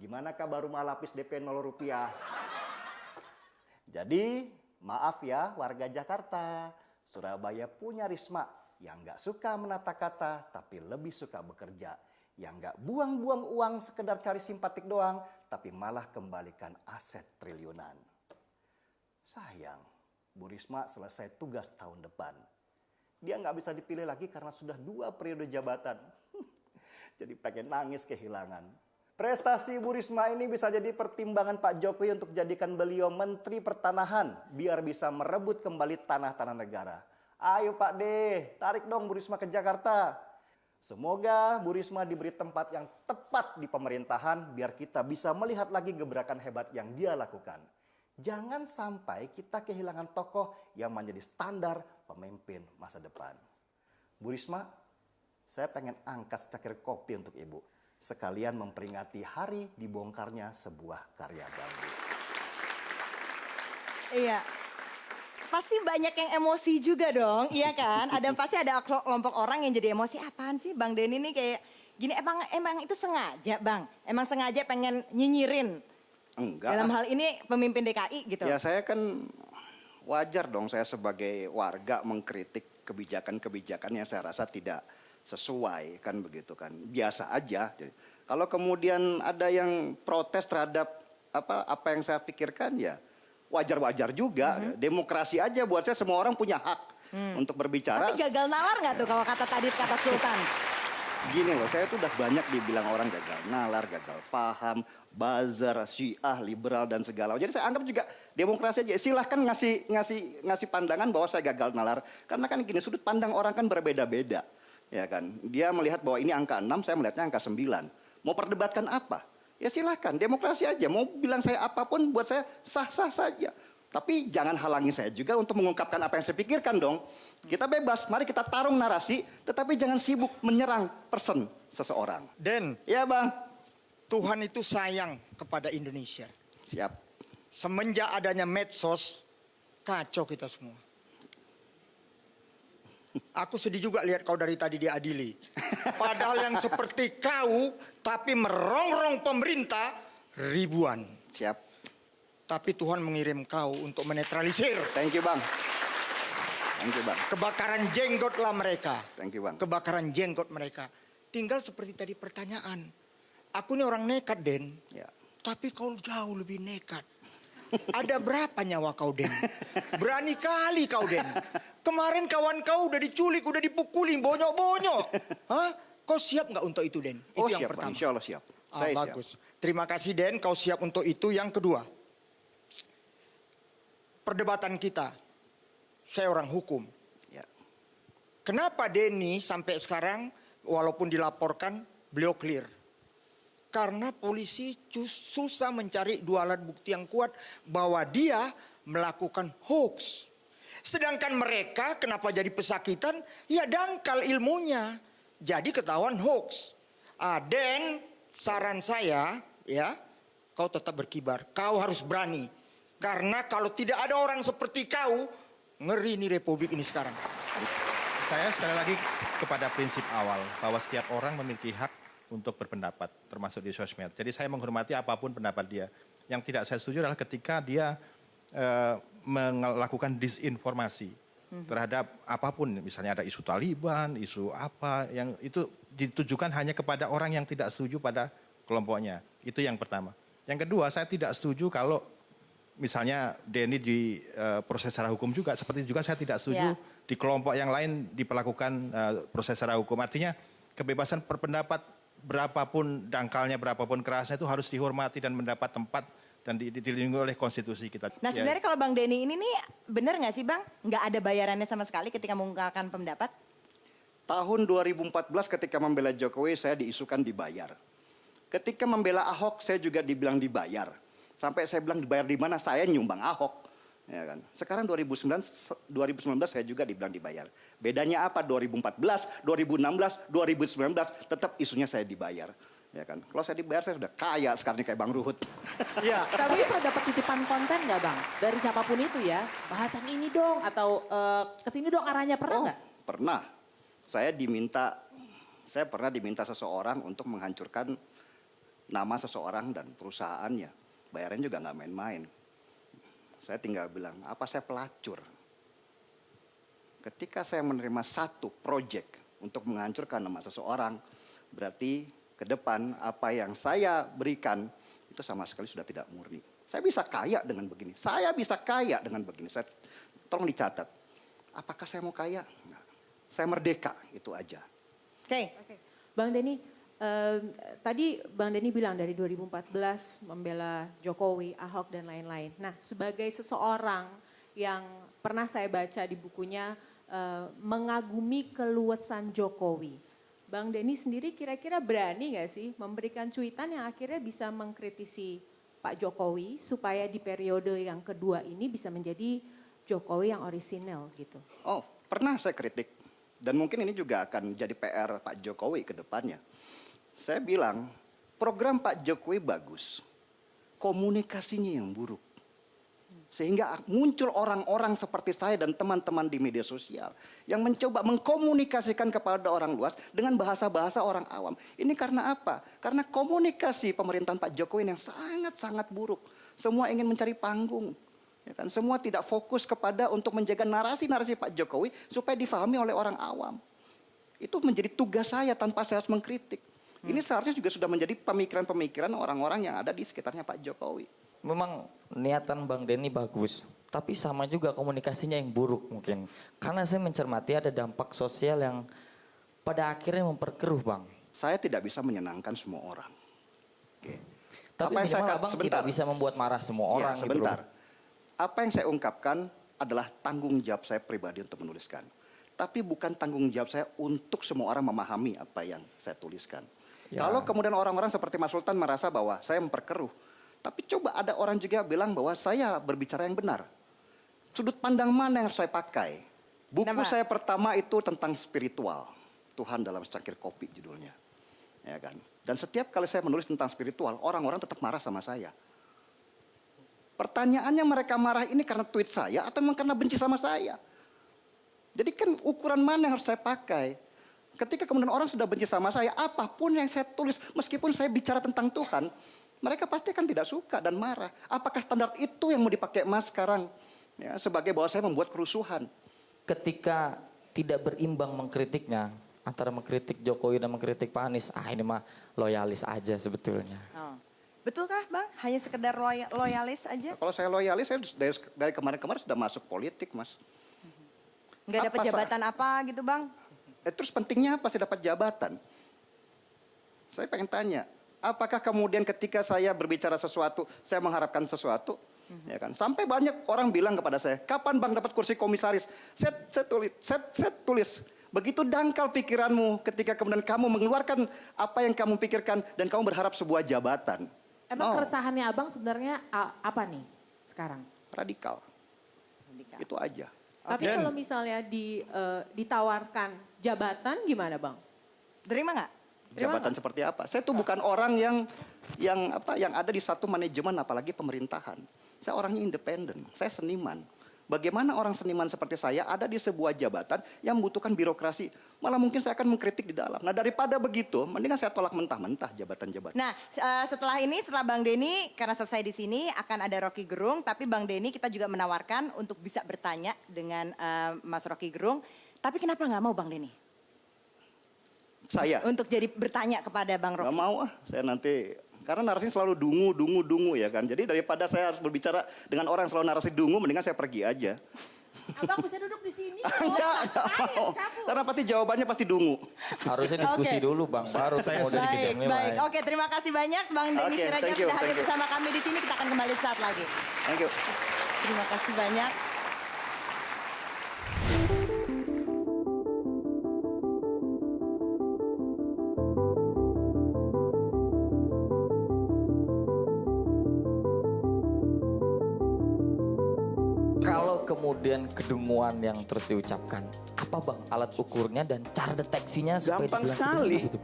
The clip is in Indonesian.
Gimana kabar rumah lapis DP 0 rupiah? Jadi, maaf ya warga Jakarta, Surabaya punya Risma yang nggak suka menata kata, tapi lebih suka bekerja. Yang nggak buang-buang uang sekedar cari simpatik doang, tapi malah kembalikan aset triliunan. Sayang, Bu Risma selesai tugas tahun depan. Dia nggak bisa dipilih lagi karena sudah 2 periode jabatan. Jadi pengen nangis kehilangan. Prestasi Bu Risma ini bisa jadi pertimbangan Pak Jokowi untuk jadikan beliau Menteri Pertanahan biar bisa merebut kembali tanah-tanah negara. Ayo Pak D, tarik dong Bu Risma ke Jakarta. Semoga Bu Risma diberi tempat yang tepat di pemerintahan biar kita bisa melihat lagi gebrakan hebat yang dia lakukan. Jangan sampai kita kehilangan tokoh yang menjadi standar pemimpin masa depan. Bu Risma, saya pengen angkat secangkir kopi untuk Ibu. Sekalian memperingati hari dibongkarnya sebuah karya bambu. Iya, pasti banyak yang emosi juga dong, iya kan? Pasti ada kelompok orang yang jadi emosi. Apaan sih Bang Denny nih kayak gini? Emang itu sengaja Bang? Emang sengaja pengen nyinyirin? Enggak. Dalam hal ini pemimpin DKI gitu. Ya saya kan wajar dong saya sebagai warga mengkritik kebijakan-kebijakan yang saya rasa tidak sesuai, kan begitu kan, biasa aja. Jadi, kalau kemudian ada yang protes terhadap apa yang saya pikirkan, ya wajar-wajar juga. Demokrasi aja buat saya, semua orang punya hak untuk berbicara. Tapi gagal nalar nggak tuh kalau kata Sultan? Gini loh, saya tuh udah banyak dibilang orang gagal nalar, gagal paham, buzzer, syiah, liberal dan segala. Jadi saya anggap juga demokrasi aja. Silahkan ngasih pandangan bahwa saya gagal nalar. Karena kan gini, sudut pandang orang kan berbeda-beda. Ya kan, dia melihat bahwa ini angka 6, saya melihatnya angka 9. Mau perdebatkan apa? Ya silahkan, demokrasi aja. Mau bilang saya apapun buat saya sah-sah saja. Tapi jangan halangi saya juga untuk mengungkapkan apa yang saya pikirkan dong. Kita bebas, mari kita tarung narasi, tetapi jangan sibuk menyerang person seseorang. Den, ya Bang. Tuhan itu sayang kepada Indonesia. Siap. Semenjak adanya medsos, kacau kita semua. Aku sedih juga lihat kau dari tadi diadili. Padahal yang seperti kau, tapi merongrong pemerintah ribuan. Siap. Tapi Tuhan mengirim kau untuk menetralisir. Thank you Bang. Thank you Bang. Kebakaran jenggotlah mereka. Thank you Bang. Kebakaran jenggot mereka. Tinggal seperti tadi pertanyaan. Aku ini orang nekat Den. Ya. Tapi kau jauh lebih nekat. Ada berapa nyawa kau Den? Berani kali kau Den. Kemarin kawan kau udah diculik, udah dipukulin, bonyok-bonyok. Hah? Kau siap nggak untuk itu Den? Itu yang siap, pertama. Insya Allah siap. Saya bagus. Siap. Terima kasih Den, kau siap untuk itu. Yang kedua, perdebatan kita. Saya orang hukum. Ya. Kenapa Denny sampai sekarang walaupun dilaporkan beliau clear? Karena polisi susah mencari 2 alat bukti yang kuat bahwa dia melakukan hoax. Sedangkan mereka kenapa jadi pesakitan? Ya dangkal ilmunya. Jadi ketahuan hoax. Dan saran saya ya, kau tetap berkibar. Kau harus berani. Karena kalau tidak ada orang seperti kau, ngeri nih republik ini sekarang. Saya sekali lagi kepada prinsip awal bahwa setiap orang memiliki hak untuk berpendapat, termasuk di sosmed. Jadi saya menghormati apapun pendapat dia. Yang tidak saya setuju adalah ketika dia melakukan disinformasi terhadap apapun. Misalnya ada isu Taliban, isu apa, yang itu ditujukan hanya kepada orang yang tidak setuju pada kelompoknya. Itu yang pertama. Yang kedua, saya tidak setuju kalau misalnya Denny di proses secara hukum juga. Seperti juga saya tidak setuju di kelompok yang lain diperlakukan proses secara hukum. Artinya kebebasan berpendapat berapapun dangkalnya, berapapun kerasnya itu harus dihormati dan mendapat tempat dan dilindungi oleh konstitusi kita. Nah sebenarnya kalau Bang Denny ini nih benar nggak sih Bang? Nggak ada bayarannya sama sekali ketika mengungkapkan pendapat? Tahun 2014 ketika membela Jokowi saya diisukan dibayar. Ketika membela Ahok saya juga dibilang dibayar. Sampai saya bilang dibayar di mana, saya nyumbang Ahok. Ya kan? Sekarang 2019 saya juga dibilang dibayar. Bedanya apa? 2014, 2016, 2019 tetap isunya saya dibayar. Ya kan? Kalau saya dibayar saya sudah kaya sekarang kayak Bang Ruhut. Iya. Tapi pernah dapat titipan konten nggak Bang? Dari siapapun itu ya, bahasan ini dong atau kesini dong arahnya, pernah nggak? Pernah. Saya pernah diminta seseorang untuk menghancurkan nama seseorang dan perusahaannya. Bayarannya juga nggak main-main. Saya tinggal bilang, apa saya pelacur? Ketika saya menerima satu proyek untuk menghancurkan nama seseorang, berarti ke depan apa yang saya berikan itu sama sekali sudah tidak murni. Saya bisa kaya dengan begini. Saya bisa kaya dengan begini. Tolong dicatat. Apakah saya mau kaya? Enggak. Saya merdeka, itu aja. Oke. Bang Denny, tadi Bang Denny bilang dari 2014 membela Jokowi, Ahok dan lain-lain. Nah, sebagai seseorang yang pernah saya baca di bukunya mengagumi keluasan Jokowi. Bang Denny sendiri kira-kira berani nggak sih memberikan cuitan yang akhirnya bisa mengkritisi Pak Jokowi supaya di periode yang kedua ini bisa menjadi Jokowi yang orisinal gitu? Oh, pernah saya kritik. Dan mungkin ini juga akan jadi PR Pak Jokowi ke depannya. Saya bilang, program Pak Jokowi bagus. Komunikasinya yang buruk. Sehingga muncul orang-orang seperti saya dan teman-teman di media sosial yang mencoba mengkomunikasikan kepada orang luas dengan bahasa-bahasa orang awam. Ini karena apa? Karena komunikasi pemerintahan Pak Jokowi yang sangat-sangat buruk. Semua ingin mencari panggung. Ya kan? Semua tidak fokus kepada untuk menjaga narasi-narasi Pak Jokowi supaya difahami oleh orang awam. Itu menjadi tugas saya tanpa saya harus mengkritik. Ini seharusnya juga sudah menjadi pemikiran-pemikiran orang-orang yang ada di sekitarnya Pak Jokowi. Memang niatan Bang Denny bagus, tapi sama juga komunikasinya yang buruk mungkin. Karena saya mencermati ada dampak sosial yang pada akhirnya memperkeruh, Bang. Saya tidak bisa menyenangkan semua orang. Oke. Tapi Apa yang minimal saya- Abang sebentar. tidak bisa membuat marah semua orang Ya, gitu sebentar. loh. Apa yang saya ungkapkan adalah tanggung jawab saya pribadi untuk menuliskan. Tapi bukan tanggung jawab saya untuk semua orang memahami apa yang saya tuliskan. Ya. Kalau kemudian orang-orang seperti Mas Sultan merasa bahwa saya memperkeruh. Tapi coba ada orang juga bilang bahwa saya berbicara yang benar. Sudut pandang mana yang harus saya pakai? Buku Kenapa? saya pertama itu tentang spiritual. Tuhan dalam secangkir kopi judulnya. Ya kan? Dan setiap kali saya menulis tentang spiritual, orang-orang tetap marah sama saya. Pertanyaannya mereka marah ini karena tweet saya atau memang karena benci sama saya? Jadi kan ukuran mana yang harus saya pakai? Ketika kemudian orang sudah benci sama saya, apapun yang saya tulis, meskipun saya bicara tentang Tuhan, mereka pasti akan tidak suka dan marah. Apakah standar itu yang mau dipakai Mas sekarang? Ya, sebagai bahwa saya membuat kerusuhan. Ketika tidak berimbang mengkritiknya, antara mengkritik Jokowi dan mengkritik Pak Anies, ini mah loyalis aja sebetulnya. Oh. Betulkah Bang? Hanya sekedar loyalis aja? Kalau saya loyalis, saya dari kemarin-kemarin sudah masuk politik, Mas. Nggak dapat Apa, jabatan apa gitu Bang? Terus pentingnya apa sih dapat jabatan? Saya pengen tanya, apakah kemudian ketika saya berbicara sesuatu, saya mengharapkan sesuatu? Ya kan? Sampai banyak orang bilang kepada saya, kapan Bang dapat kursi komisaris? Saya tulis, begitu dangkal pikiranmu ketika kemudian kamu mengeluarkan apa yang kamu pikirkan dan kamu berharap sebuah jabatan. Emang No, keresahannya Abang sebenarnya apa nih sekarang? radikal. Itu aja. Tapi Dan- kalau misalnya ditawarkan jabatan gimana Bang? Terima nggak? Terima Jabatan seperti apa? Saya tuh bukan orang yang ada di satu manajemen apalagi pemerintahan. Saya orangnya independen, saya seniman. Bagaimana orang seniman seperti saya ada di sebuah jabatan yang membutuhkan birokrasi. Malah mungkin saya akan mengkritik di dalam. Nah daripada begitu, mendingan saya tolak mentah-mentah jabatan-jabatan. Nah, setelah ini, setelah Bang Denny, karena selesai di sini akan ada Rocky Gerung. Tapi Bang Denny kita juga menawarkan untuk bisa bertanya dengan Mas Rocky Gerung. Tapi kenapa nggak mau Bang Denny? Saya Untuk jadi bertanya kepada Bang nggak Rocky. mau saya nanti. Karena narasinya selalu dungu ya kan. Jadi daripada saya harus berbicara dengan orang yang selalu narasi dungu, mendingan saya pergi aja. Abang bisa duduk di sini. Enggak mau. Karena pasti jawabannya pasti dungu. Harusnya diskusi Oke. dulu Bang, baru kemudian bisa Baik, menilai. baik. Oke, terima kasih banyak Bang Denny Oke, Sirajat thank you, sudah hadir thank you. bersama kami di sini. Kita akan kembali saat lagi. Thank you. Terima kasih banyak. Kalau kemudian kedunguan yang terus diucapkan, apa Bang alat ukurnya dan cara deteksinya supaya Gampang dibilang sekali. kedungu gitu?